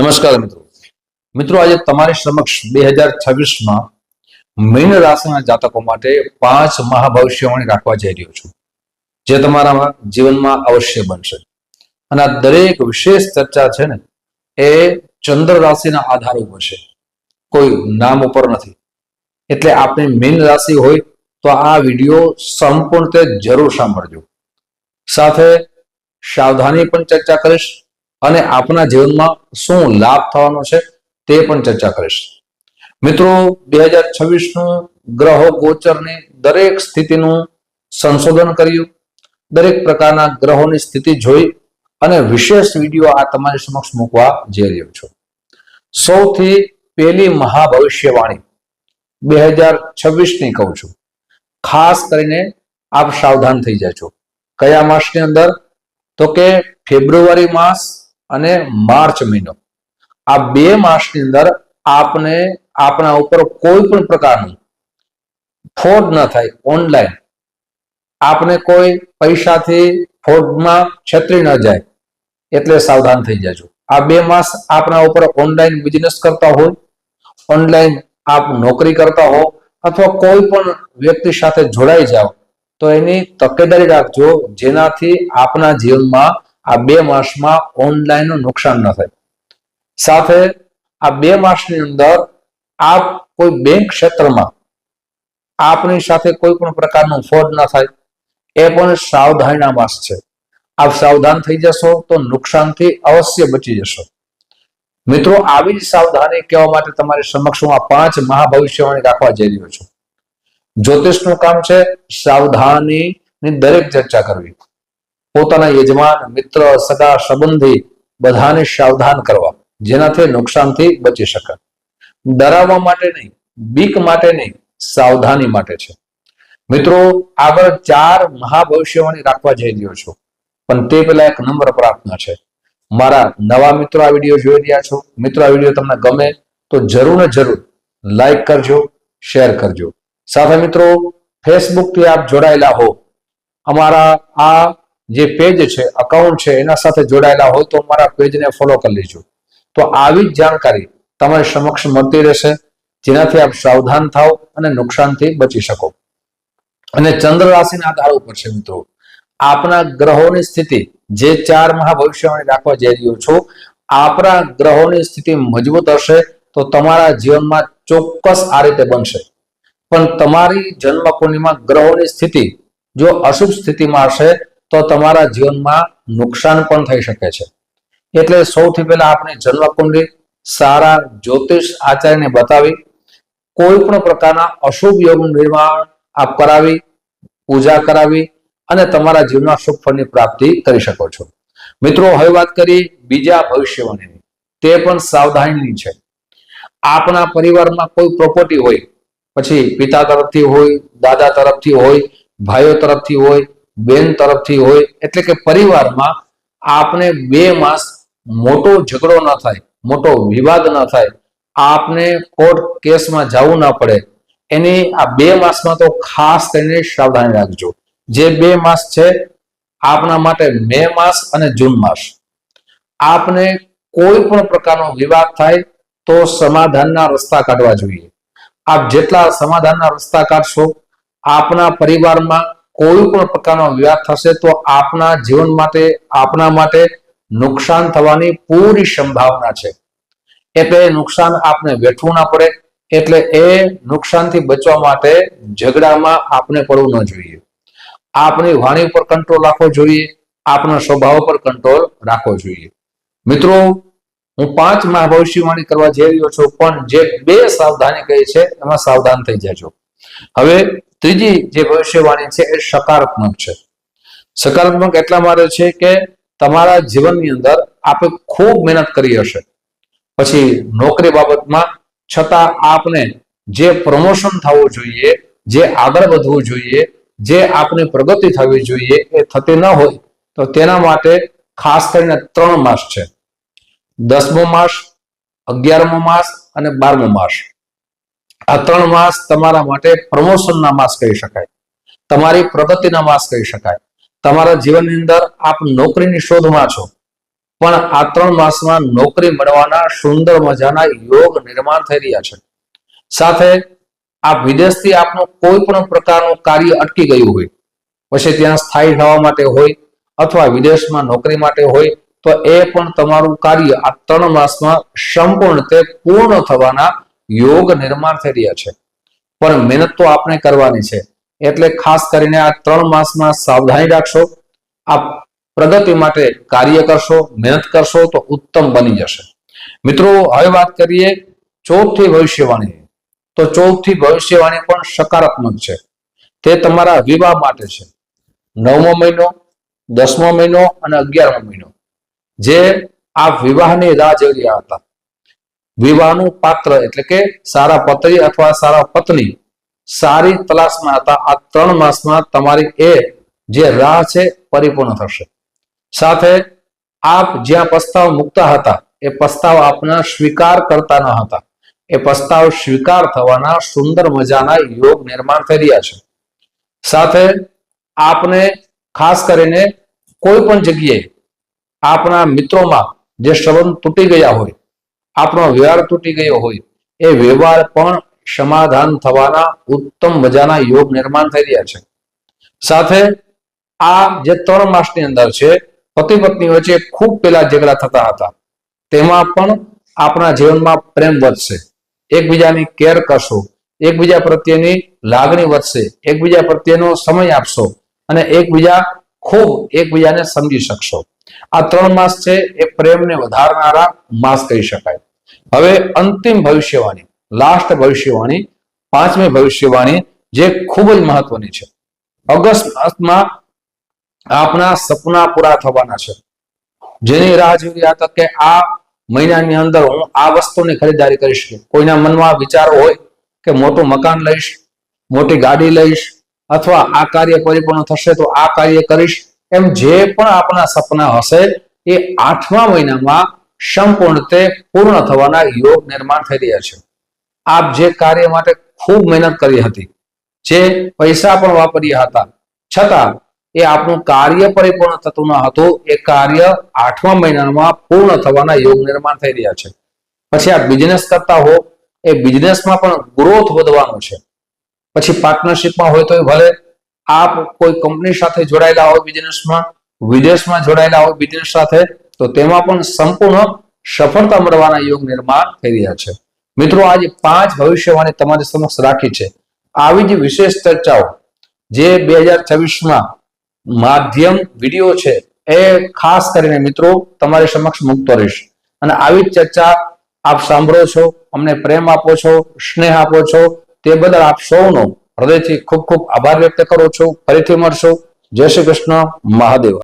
નમસ્કાર મિત્રો આજે તમારી સમક્ષ 2026 મીન રાશિના જાતકો માટે 5 મહાભવિષ્યવાણી રાખવા જઈ રહ્યો છું, જે તમારા જીવનમાં અવશ્ય બનશે. અને આ દરેક વિશેષ ચર્ચા છે ને એ ચંદ્ર રાશિના આધાર ઉપર છે, કોઈ નામ ઉપર નથી. એટલે આપણી મીન રાશિ હોય તો આ વિડીયો સંપૂર્ણ જરૂર સાંભળજો. સાથે સાવધાની પણ ચર્ચા કરીશ અને આપના જીવનમાં શું લાભ થવાનો છે તે પણ ચર્ચા કરીશ. મિત્રો 2026 ગ્રહો ગોચરની દરેક સ્થિતિનું સંશોધન કર્યું, દરેક પ્રકારના ગ્રહોની સ્થિતિ જોઈ અને વિશેષ વિડીયો આ તમારી સમક્ષ મૂકવા જઈ રહ્યો છું. સૌથી પહેલી મહાભવિષ્યવાણી 2026ની કહું છું. ખાસ કરીને આપ સાવધાન થઈ જાજો. કયા માસની અંદર? તો કે ફેબ્રુઆરી માસ અને માર્ચ મહિનો. આ 2 માસની અંદર આપને આપણા ઉપર કોઈ પણ પ્રકારનું ફ્રોડ ન થાય. ઓનલાઈન આપને કોઈ પૈસાથી ફ્રોડમાં છેતરી ન જાય, એટલે સાવધાન થઈ જાજો. આ 2 માસ આપણા ઉપર ઓનલાઈન બિઝનેસ કરતા હોય, ઓનલાઈન આપ નોકરી કરતા હો અથવા કોઈ પણ વ્યક્તિ સાથે જોડાઈ જાઓ તો એની તકેદારી રાખજો, જેનાથી આપના જીવનમાં આ 2 માસમાં ઓનલાઈન નુકસાન ન થાય. સાથે આ 2 માસની અંદર આપ કોઈ બેંક ક્ષેત્રમાં આપની સાથે કોઈ પણ પ્રકારનું ફ્રોડ ન થાય, એ પણ સાવધાનીના માસ છે. આપ સાવધાન થઈ જશો તો નુકસાનથી અવશ્ય બચી જશો. મિત્રો, આવી જ સાવધાની કહેવા માટે તમારી સમક્ષ હું આ 5 મહાભવિષ્યવાણી રાખવા જઈ રહ્યો છું. જ્યોતિષનું કામ છે સાવધાનીની દરેક ચર્ચા કરવી, પોતાના યજમાન, મિત્ર, સગા સંબંધી બધાને સાવધાન કરવા, જેનાથી નુકસાનથી બચી શકે. ડરાવવા માટે નહીં, બીક માટે નહીં, સાવધાની માટે છે. મિત્રો, આગળ 4 મહાભવિષ્યવાણી રાખવા જઈ રહ્યો છું, પણ તે પહેલા એક નમ્ર પ્રાર્થના છે. મારા નવા મિત્રો આ વિડીયો જોઈ રહ્યા છો, મિત્રો આ વિડીયો તમને ગમે તો જરૂર ને જરૂર લાઈક કરજો, શેર કરજો. સાથે મિત્રો, ફેસબુક થી આપ જોડાયેલા હો, અમારા આ જે પેજ છે, અકાઉન્ટ છે, એના સાથે જોડાયેલા હોય તો અમારા પેજને ફોલો કરી લેજો. તો આવી જ જાણકારી તમારી સમક્ષ મળતી રહેશે, જેનાથી આપ સાવધાન થાઓ અને નુકસાનથી બચી શકો. અને ચંદ્ર રાશિના આધાર ઉપર છે મિત્રો આપના ગ્રહોની સ્થિતિ. જે 4 મહાભવિષ્યવાણી રાખવા જઈ રહ્યો છું, આપણા ગ્રહોની સ્થિતિ મજબૂત હશે તો તમારા જીવનમાં ચોક્કસ આ રીતે બનશે. પણ તમારી જન્મ કુંડળીમાં ગ્રહોની સ્થિતિ જો અશુભ સ્થિતિમાં હશે તો તમારા જીવનમાં નુકસાન પણ થઈ શકે છે. એટલે સૌથી પહેલા આપણે જન્મ કુંડળી સારા જ્યોતિષ આચાર્યને બતાવી કોઈ પણ પ્રકારના અશુભ યોગનું નિર્માણ આપ કરાવી, પૂજા કરાવી અને તમારા જીવનમાં સુખ ફળની પ્રાપ્તિ કરી શકો છો. મિત્રો, હવે વાત કરીએ બીજા ભવિષ્યવાણીની. તે પણ સાવધાનીની છે. આપણા પરિવારમાં કોઈ પ્રોપર્ટી હોય, પછી પિતા તરફથી હોય, દાદા તરફથી હોય, ભાઈઓ તરફથી હોય, બેન તરફથી હોય, એટલે કે પરિવારમાં આપને 2 માસ મોટો ઝઘડો ન થાય, મોટો વિવાદ ન થાય, આપને કોર્ટ કેસમાં જવું ના પડે, એની આ 2 માસમાં તો ખાસ કરીને સાવધાની રાખજો. જે 2 માસ છે આપના માટે મે માસ અને જૂન માસ. આપને કોઈ પણ પ્રકારનો વિવાદ થાય તો સમાધાનના રસ્તા કાઢવા જોઈએ. આપ જેટલા સમાધાનના રસ્તા કાઢશો, આપના પરિવારમાં કોઈ પણ પ્રકારનો વિવાદ થશે તો આપના જીવન માટે, આપના માટે નુકસાન થવાની પૂરી સંભાવના છે. એટલે નુકસાન આપને વેઠવું ના પડે. એટલે એ નુકસાનથી બચવા માટે ઝઘડામાં આપને પડવું ન જોઈએ. આપણી વાણી પર કંટ્રોલ રાખવો જોઈએ, આપણા સ્વભાવ પર કંટ્રોલ રાખવો જોઈએ. મિત્રો, હું 5 મહાભવિષ્યવાણી કરવા જઈ રહ્યો છું, પણ જે 2 સાવધાની કહી છે એમાં સાવધાન થઈ જાજો. હવે ત્રીજી જે ભવિષ્યવાણી છે એ સકારાત્મક છે. સકારાત્મક એટલા માટે છે કે તમારા જીવનની અંદર આપે ખૂબ મહેનત કરી હશે, પછી નોકરી બાબતમાં, છતાં આપને જે પ્રમોશન થવું જોઈએ, જે આગળ વધવું જોઈએ, જે આપની પ્રગતિ થવી જોઈએ એ થતી ન હોય તો તેના માટે ખાસ કરીને 3 માસ છે. 10મો માસ, 11મો માસ અને 12મો માસ. આ 3 માસ તમારા માટે પ્રમોશનના માસ કહી શકાય, તમારી પ્રગતિના માસ કહી શકાય. તમારા જીવનની અંદર આપ નોકરીની શોધમાં છો, પણ આ 3 માસમાં નોકરી મળવાના સુંદર મજાના યોગ નિર્માણ થઈ રહ્યા છે. સાથે આ વિદેશથી આપનું કોઈ પણ પ્રકારનું કાર્ય અટકી ગયું હોય, પછી ત્યાં સ્થાયી થવા માટે હોય અથવા વિદેશમાં નોકરી માટે હોય, તો એ પણ તમારું કાર્ય આ 3 માસમાં સંપૂર્ણ રીતે પૂર્ણ થવાના યોગ નિર્માણ થઈ રહ્યા છે. પણ મહેનત તો આપણે કરવાની છે, એટલે ખાસ કરીને આ 3 માસમાં સાવધાની રાખશો. આ પ્રગતિ માટે કાર્ય કરશો, મહેનત કરશો તો ઉત્તમ બની જશે. મિત્રો, હવે વાત કરીએ ચોથી ભવિષ્યવાણી. તો ચોથી ભવિષ્યવાણી પણ સકારાત્મક છે. તે તમારા વિવાહ માટે છે. 9મો મહિનો, 10મો મહિનો અને 11મો મહિનો, જે આ વિવાહની રાહ જોઈ રહ્યા હતા, વિવાહનું પાત્ર એટલે કે સારા પતિ અથવા સારા પત્ની સારી તલાશમાં હતા, આ 3 માસમાં તમારી એ જે રાહ છે પરિપૂર્ણ થશે. સાથે આપ જ્યાં પ્રસ્તાવ મુકતા હતા, એ પ્રસ્તાવ આપના સ્વીકાર કરતા ન હતા, એ પ્રસ્તાવ સ્વીકાર થવાના સુંદર મજાના યોગ નિર્માણ થઈ રહ્યા છે. સાથે આપને ખાસ કરીને કોઈ પણ જગ્યાએ આપના મિત્રોમાં જે સંબંધ તૂટી ગયા હોય, આપણો વ્યવહાર તૂટી ગયો હોય, એ વ્યવહાર પણ સમાધાન થવાના ઉત્તમ મજાના યોગ નિર્માણ થઈ રહ્યા છે. સાથે આ જે 3 માસની અંદર છે, પતિ પત્ની વચ્ચે ખૂબ પેલા ઝઘડા થતા હતા, તેમાં પણ આપણા જીવનમાં પ્રેમ વધશે, એકબીજાની કેર કરશો, એકબીજા પ્રત્યેની લાગણી વધશે, એકબીજા પ્રત્યેનો સમય આપશો અને એકબીજાને સમજી શકશો. આ 3 માસ છે એ પ્રેમને વધારનારા માસ કહી શકાય. હવે અંતિમ ભવિષ્યવાણી, લાસ્ટ ભવિષ્યવાણી, 5મી ભવિષ્યવાણી, જે ખૂબ જ મહત્વની છે. ઓગસ્ટ માસમાં આપના સપના પૂરા થવાના છે. જેની રાહ જોઈ રહ્યા હતા કે આ મહિનાની અંદર હું આ વસ્તુની ખરીદારી કરીશ, કોઈના મનમાં વિચારો હોય કે મોટું મકાન લઈશ, મોટી ગાડી લઈશ, અથવા આ કાર્ય પરિપૂર્ણ થશે તો આ કાર્ય કરીશ, એમ જે પણ આપણા સપના હશે એ 8મા મહિનામાં સંપૂર્ણ રીતે પૂર્ણ થવાના યોગ નિર્માણ થઈ રહ્યા છે. આપ જે કાર્ય માટે ખૂબ મહેનત કરી હતી, જે પૈસા પણ વાપર્યા હતા, છતાં એ આપણું કાર્ય પરિપૂર્ણ થતું ન હતું, એ કાર્ય 8મા મહિનામાં પૂર્ણ થવાના યોગ નિર્માણ થઈ રહ્યા છે. પછી આ બિઝનેસ કરતા હો, એ બિઝનેસમાં પણ ગ્રોથ વધવાનો છે. પછી પાર્ટનરશિપમાં હોય તો ભલે આપ કોઈ કંપની સાથે જોડાયેલા હોય, બિઝનેસમાં વિદેશમાં જોડાયેલા હોય બિઝનેસ સાથે, તો તેમાં પણ સંપૂર્ણ સફળતા મળવાના યોગ નિર્માણ થઈ રહ્યા છે. મિત્રો, આજે 5 ભવિષ્યવાણી તમારી સમક્ષ રાખી છે. આવી જ વિશેષ ચર્ચાઓ જે 2024માં માધ્યમ વિડીયો છે, એ ખાસ કરીને મિત્રો તમારી સમક્ષ મૂકતો રહીશ. અને આવી જ ચર્ચા આપ સાંભળો છો, અમને પ્રેમ આપો છો, સ્નેહ આપો છો, તે બદલ આપ સૌનો હૃદયથી ખૂબ ખૂબ આભાર વ્યક્ત કરું છું. ફરીથી મળશો. જય શ્રી કૃષ્ણ. મહાદેવ.